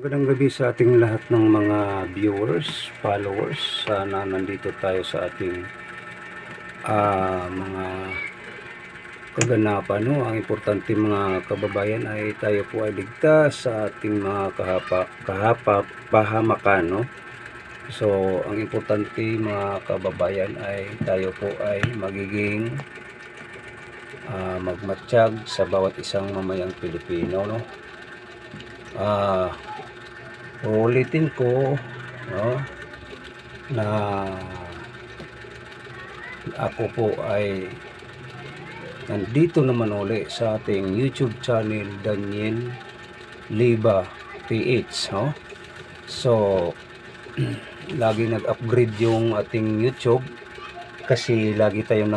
Magandang gabi sa ating lahat ng mga viewers, followers. Sana nandito tayo sa ating mga kaganapan. No? Ang importante mga kababayan ay tayo po ay ligtas sa ating mga pahamakan. No? So, ang importante mga kababayan ay tayo po ay magiging magmatsyag sa bawat isang mamayang Pilipino. No? Uulitin ko, no, na ako po ay nandito naman uli sa ating YouTube channel, Daniel Liba PH. No? So, lagi nag-upgrade yung ating YouTube kasi lagi tayong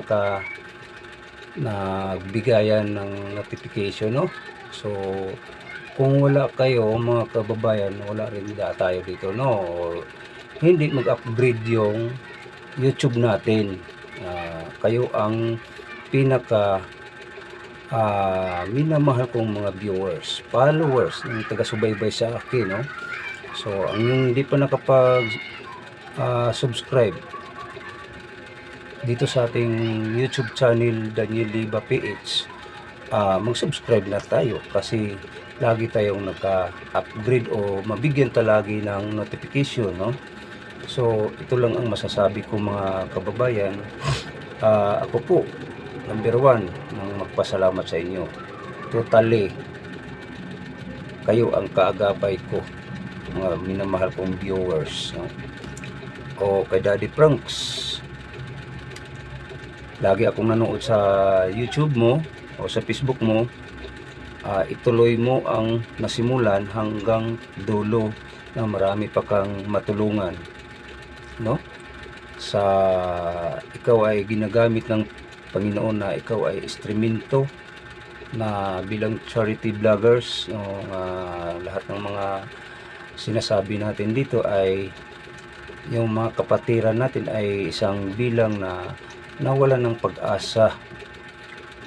nagbigayan ng notification. No? So, kung wala kayo mga kababayan, wala rin tayo dito, no? Or hindi mag-upgrade yung YouTube natin. Kayo ang pinaka minamahal kong mga viewers, followers, ng taga-subaybay sa akin, no? So, ang yung hindi pa nakapag subscribe dito sa ating YouTube channel, Daniel Liba PH, mag-subscribe na tayo kasi lagi tayong nagka-upgrade o mabigyan talagi ng notification, no? So, ito lang ang masasabi ko mga kababayan. Ako po, number 1, nang magpasalamat sa inyo. Totally, kayo ang kaagapay ko, mga minamahal kong viewers, no? O kay Daddy Franks, lagi akong nanood sa YouTube mo o sa Facebook mo. Ituloy mo ang nasimulan hanggang dulo na marami pa kang matulungan, no? Sa ikaw ay ginagamit ng Panginoon na ikaw ay instrumento na bilang charity vloggers, no? Lahat ng mga sinasabi natin dito ay yung mga kapatiran natin ay isang bilang na nawalan ng pag-asa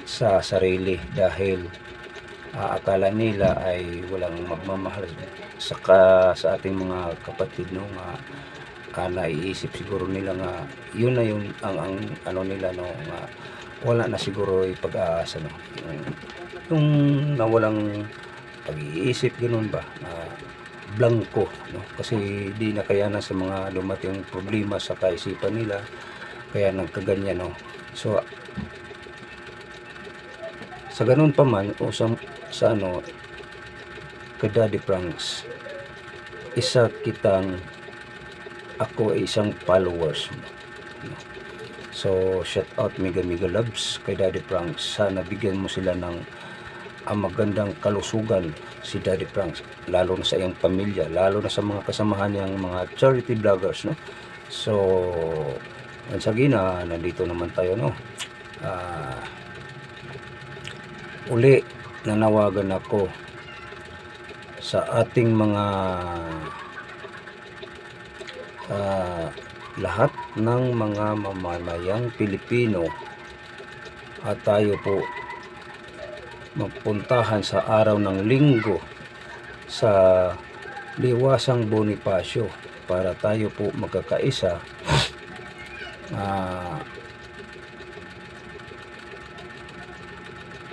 sa sarili dahil akala nila ay walang magmamahal sa ating mga kapatid, no? Naiisip siguro nila nga yun na yun ang ano nila, no? Wala na siguro yung pag-aasa, no? Yung nawalang pag-iisip, ganun ba, blanco, no? Kasi di na kayanan sa mga dumating problema sa kaisipan nila, kaya nagkaganyan, no? So, sa ganun pa man o sa ano, kay Daddy Franks, ako ay isang followers mo. So, shout out mega loves kay Daddy Franks. Sana bigyan mo sila ng magandang kalusugan si Daddy Franks, lalo na sa iyong pamilya, lalo na sa mga kasamahan niyang mga charity vloggers, no? So, once again, nandito naman tayo, no? Uli nanawagan ako sa ating mga lahat ng mga mamamayang Pilipino at tayo po magpuntahan sa araw ng Linggo sa Liwasang Bonifacio para tayo po magkakaisa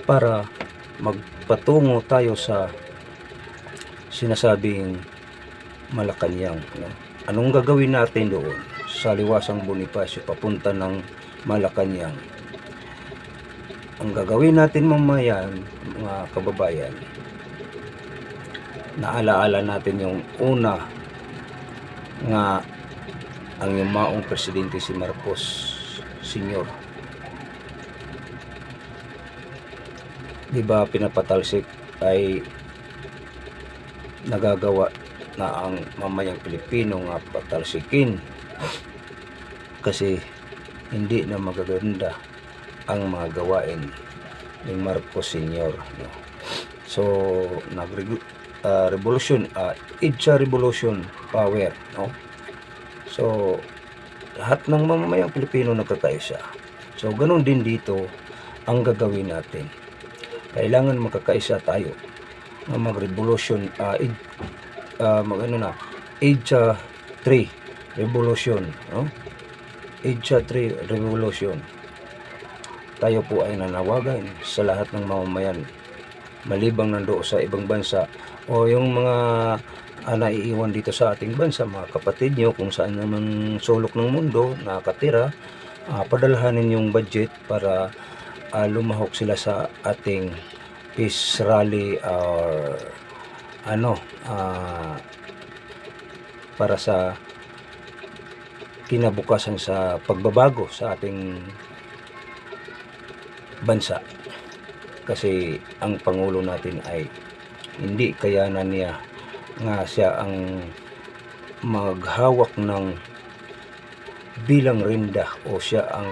para magpatungo tayo sa sinasabing Malacanang, no? Anong gagawin natin doon sa Liwasang Bonifacio papunta ng Malacanang? Ang gagawin natin mamaya mga kababayan, naalaala natin yung una nga ang yumaong presidente si Marcos Sr. Di ba pinapatalsik ay nagagawa na ang mamayang Pilipino nga patalsikin kasi hindi na magaganda ang mga gawain ni Marcos Sr. No? So revolution, EDSA revolution power, no? So lahat ng mamamayang Pilipino nagkakaisa. So ganun din dito ang gagawin natin. Kailangan magkakaisa tayo na mag-revolution, mag-ano na, EDSA 3 Revolution, no? EDSA 3 Revolution. Tayo po ay nanawagan sa lahat ng mamamayan, malibang nandoon sa ibang bansa o yung mga naiiwan dito sa ating bansa, mga kapatid nyo kung saan naman sulok ng mundo nakatira, padalhanin yung budget para lumahok sila sa ating peace rally or para sa kinabukasan sa pagbabago sa ating bansa. Kasi ang Pangulo natin ay hindi kayanan niya nga siya ang maghawak ng bilang rinda o siya ang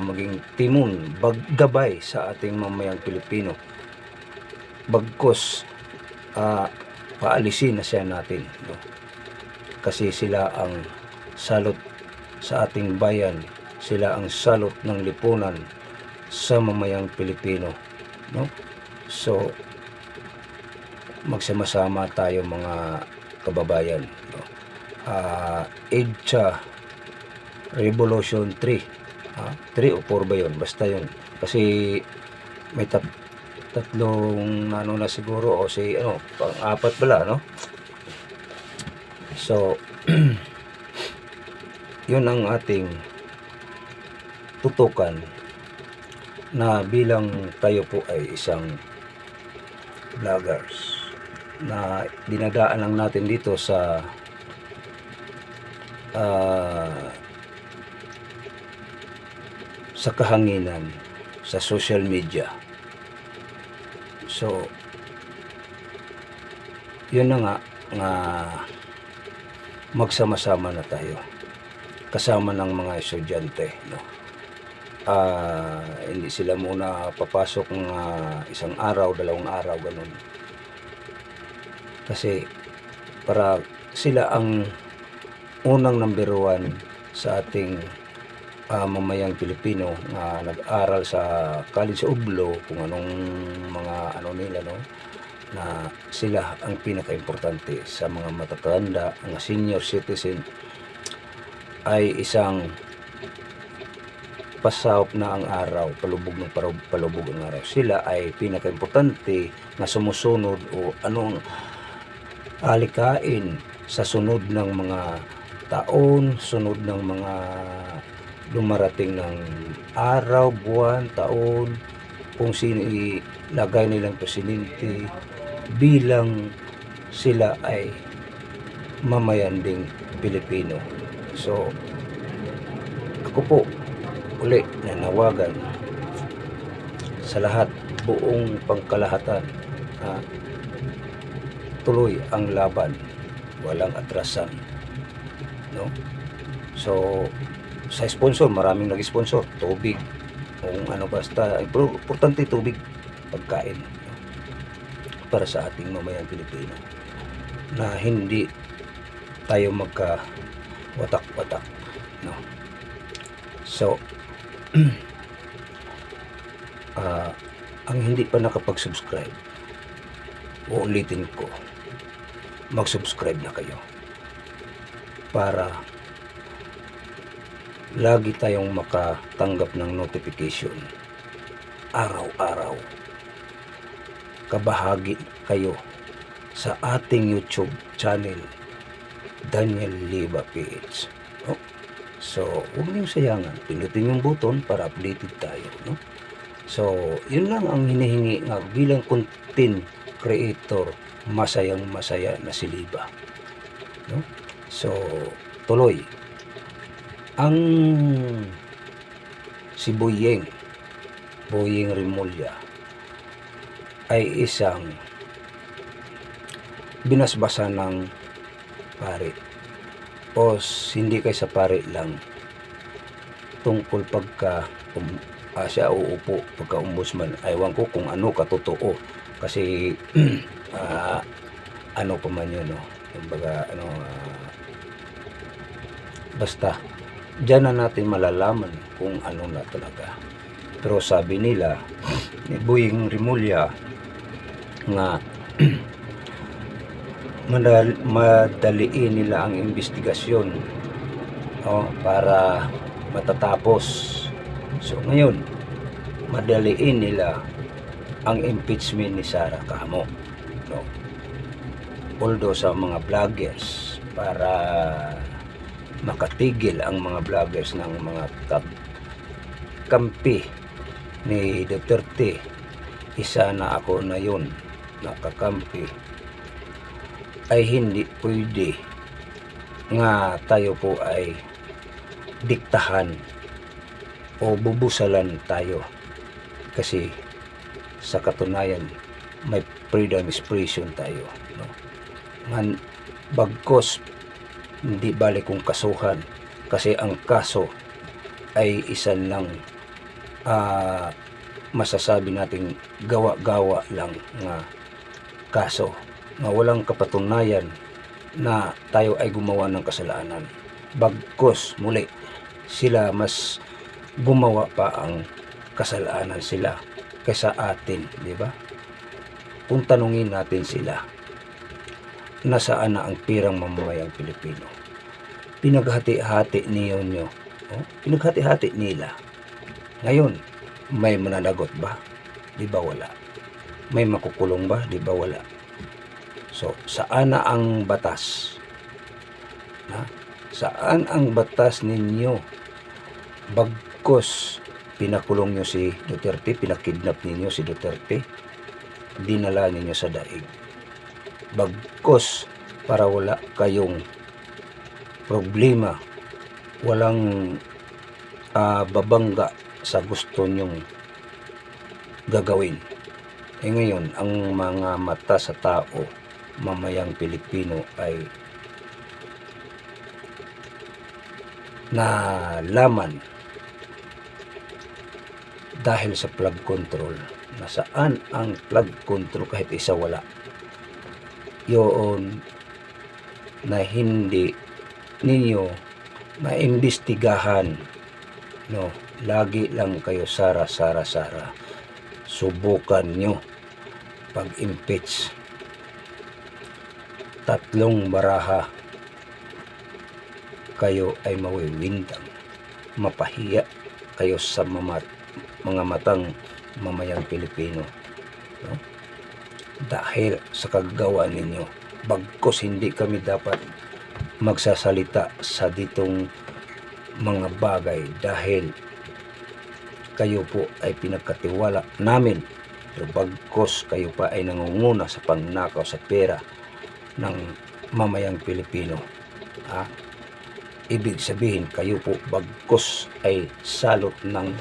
maging timon, gabay sa ating mamayang Pilipino. Bagkos paalisin na siya natin, no? Kasi sila ang salot sa ating bayan, sila ang salot ng lipunan sa mamayang Pilipino, no? So magsama-sama tayo mga kababayan, no? EDSA Revolution 3, 3 o 4 ba yun? Basta yun, kasi may tatlong na siguro, o si pang-apat pala, no? So yun ang ating tutukan, na bilang tayo po ay isang vloggers na dinadaan lang natin dito sa kahanginan sa social media. So yun na nga magsama-sama na tayo kasama ng mga estudyante, no? Hindi sila muna papasok ng isang araw, dalawang araw, ganun. Kasi para sila ang unang number 1 sa ating mamayang Pilipino na nag-aral sa college sa Ublo, kung anong mga nila, no? Na sila ang pinaka-importante sa mga matatanda, mga senior citizen, ay isang pasahop na ang araw, palubog ang araw. Sila ay pinaka-importante na sumusunod o anong alikain sa sunod ng mga taon, sunod ng mga dumarating ng araw, buwan, taon, kung sino ilagay nilang presidente, bilang sila ay mamayan ding Pilipino. So ako po uli nanawagan sa lahat, buong pangkalahatan, tuloy ang laban, walang atrasan, no? So sa sponsor, maraming nag-sponsor, tubig, kung basta importante tubig, pagkain, no? Para sa ating mamayang Pilipino, na hindi tayo magka watak-watak, no? So ang hindi pa nakapag-subscribe, uulitin ko, mag-subscribe na kayo para lagi tayong makatanggap ng notification araw-araw. Kabahagi kayo sa ating YouTube channel, Daniel Liba PH, no? So huwag niyong sayangan, pindutin yung button para updated tayo, no? So yun lang ang hinihingi nga bilang content creator, masayang masaya na si Liba, no? So tuloy ang si Boyeng Rimulya ay isang binasbasa ng pare, o hindi kay sa pare lang, tungkol pagka siya uupo pagka ombudsman. Aywan ko kung ano katotoo, kasi ano pa man yun, no? Kumbaga basta diyan na natin malalaman kung ano na talaga. Pero sabi nila ni Boyeng Rimulya nga madaliin nila ang investigasyon, para matatapos. So ngayon, madaliin nila ang impeachment ni Sara kamo, no? Although sa mga vloggers, para makatigil ang mga vloggers ng mga kampi ni Duterte, isa na ako na yun, nakakampi, ay hindi pwede nga tayo po ay diktahan o bubusalan tayo, kasi sa katunayan may freedom expression tayo, no? Bagkos hindi bali kung kasuhan, kasi ang kaso ay isan lang, masasabi nating gawa-gawa lang nga kaso na walang kapatunayan na tayo ay gumawa ng kasalanan. Bagkos muli sila mas gumawa pa ang kasalanan sila kaysa atin, di ba? Kung tanungin natin sila, nasaan na ang pirang mamamayang Pilipino? Pinaghati-hati ninyo, pinaghati-hati nila. Ngayon, may mananagot ba? Di ba wala? May makukulong ba? Di ba wala? So, saan na ang batas? Saan ang batas ninyo? Bagkos pinakulong nyo si Duterte, pinakidnap ninyo si Duterte, dinala ninyo sa daig. Bagkos para wala kayong problema, walang babangga sa gusto nyong gagawin. Ngayon, ang mga mata sa tao, mamayang Pilipino, ay nalaman dahil sa flood control. Nasaan ang flood control? Kahit isa wala. Yun na hindi ninyo maimbestigahan, no? Lagi lang kayo Sara. Subukan nyo pag-impeach. 3 baraha kayo ay mawiwindang, mapahiya kayo sa mga matang mamayang Pilipino, no? Dahil sa kagagawa ninyo. Bagkos hindi kami dapat magsasalita sa ditong mga bagay dahil kayo po ay pinagkatiwala namin, pero bagkos kayo pa ay nangunguna sa pangnakaw sa pera ng mamayang Pilipino. Ibig sabihin, kayo po bagkos ay salot ng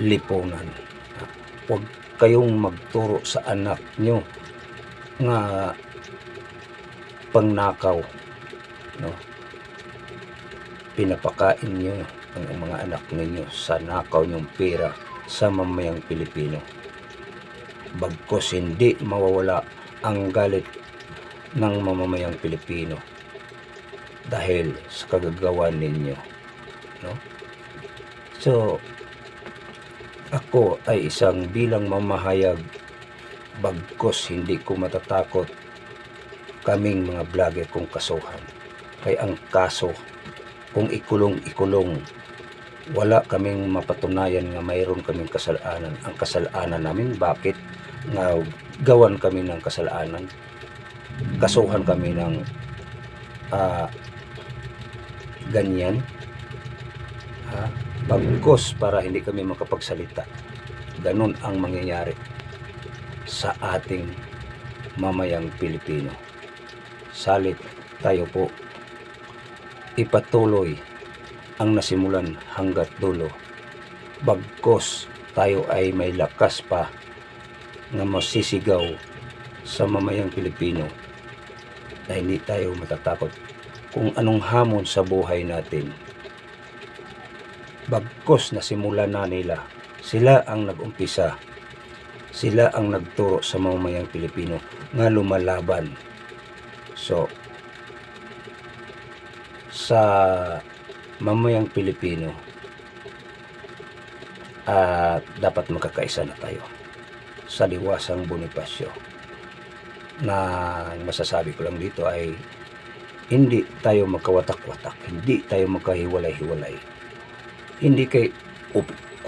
lipunan. Huwag kayong magturo sa anak nyo nga pangnakaw, no? Pinapakain nyo ang mga anak ninyo sa nakaw nyong pera sa mamayang Pilipino. Bagkos hindi mawawala ang galit ng mamamayang Pilipino dahil sa kagagawa ninyo, no? So ako ay isang bilang mamahayag, bagkos hindi ko matatakot kaming mga vlogger kung kasuhan. Kaya ang kaso, kung ikulong, wala kaming mapatunayan nga mayroon kaming kasalanan. Ang kasalanan namin, bakit nga gawan kami ng kasalanan? Kasuhan kami ng ganyan, bagkos para hindi kami makapagsalita. Ganun ang mangyayari sa ating mamayang Pilipino. Salit tayo po ipatuloy ang nasimulan hanggat dulo. Bagkos tayo ay may lakas pa na masisigaw sa mamayang Pilipino na hindi tayo matatakot kung anong hamon sa buhay natin. Bagkos na simulan na nila, sila ang nag-umpisa, sila ang nagturo sa mamayang Pilipino nga lumalaban. So sa mamayang Pilipino, dapat magkakaisa na tayo sa Diwasang Bonifacio. na masasabi ko lang dito ay hindi tayo magkawatak-watak, hindi tayo magkahiwalay-hiwalay. Hindi kay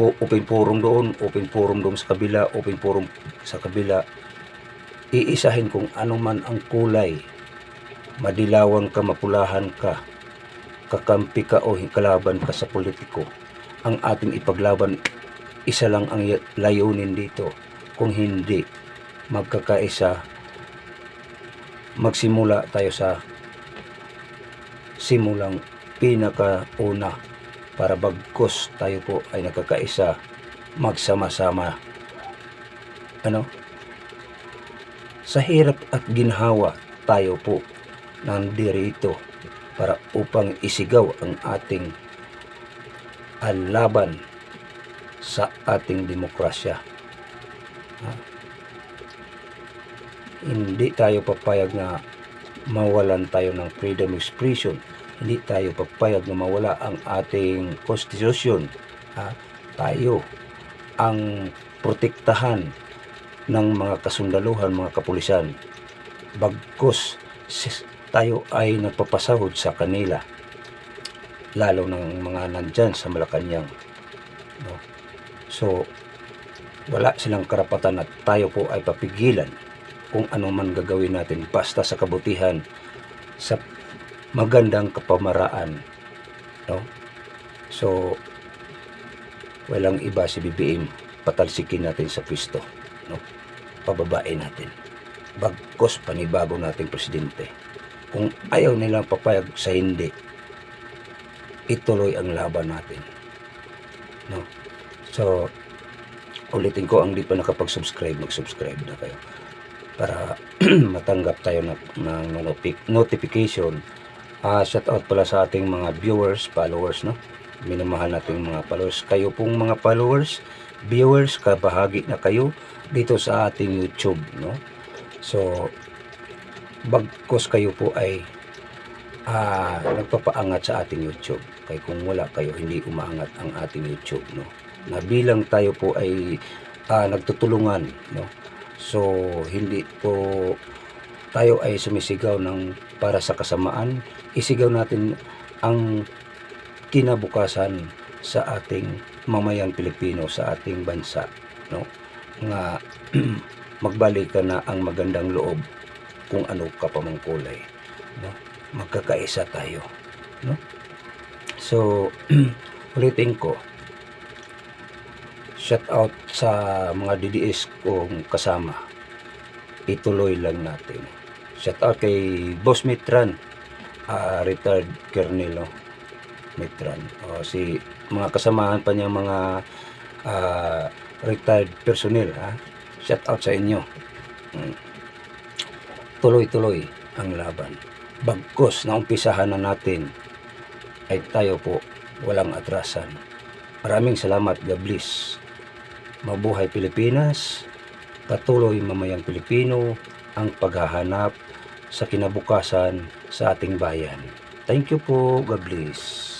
open forum doon sa kabila, open forum sa kabila. Iisahin kung ano man ang kulay, madilawan ka, mapulahan ka, kakampi ka o kalaban ka sa politiko. Ang ating ipaglaban, isa lang ang layunin dito. Kung hindi magkakaisa, magsimula tayo sa simulang pinakauna para bagkos tayo po ay nagkakaisa, magsama-sama sa hirap at ginhawa tayo po nandirito para upang isigaw ang ating laban sa ating demokrasya. Hindi tayo papayag na mawalan tayo ng freedom of expression. Hindi tayo papayag na mawala ang ating konstitusyon. Tayo ang protektahan ng mga kasundaluhan, mga kapulisan. Bagkus tayo ay nagpapasahod sa kanila, lalo ng mga nandyan sa Malacanang. So, wala silang karapatan at tayo po ay papigilan kung ano man gagawin natin basta sa kabutihan, sa magandang kapamaraan. So, walang iba si BBM, patalsikin natin sa pwesto. Pababain natin. Bagkos panibago nating presidente. Kung ayaw nilang papayag sa hindi, ituloy ang laban natin. So, ulitin ko, ang di pa nakapag-subscribe, mag-subscribe na kayo para matanggap tayo ng notification. Shout out pala sa ating mga viewers, followers, minamahal natin mga followers. Kayo pong mga followers, viewers, kabahagi na kayo dito sa ating YouTube, So, bagkos kayo po ay nagpapaangat sa ating YouTube. Kaya kung wala kayo, hindi umaangat ang ating YouTube, Nabilang tayo po ay nagtutulungan, So, hindi po tayo ay sumisigaw ng para sa kasamaan. Isigaw natin ang kinabukasan sa ating mamayang Pilipino, sa ating bansa, nga magbalik ka na ang magandang loob kung ano ka pa mang kulay, magkakaisa tayo, So, ulitin ko, shout out sa mga DDS kong kasama, ituloy lang natin. Shout out kay Boss Mitran, retired Colonel Mitran, si mga kasamahan pa niya, mga retired personnel, shout out sa inyo. Tuloy-tuloy ang laban. Bagkos na umpisahan na natin ay tayo po walang atrasan. Maraming salamat. God bless. Mabuhay Pilipinas. Patuloy mamayang Pilipino ang paghahanap sa kinabukasan sa ating bayan. Thank you po. God bless.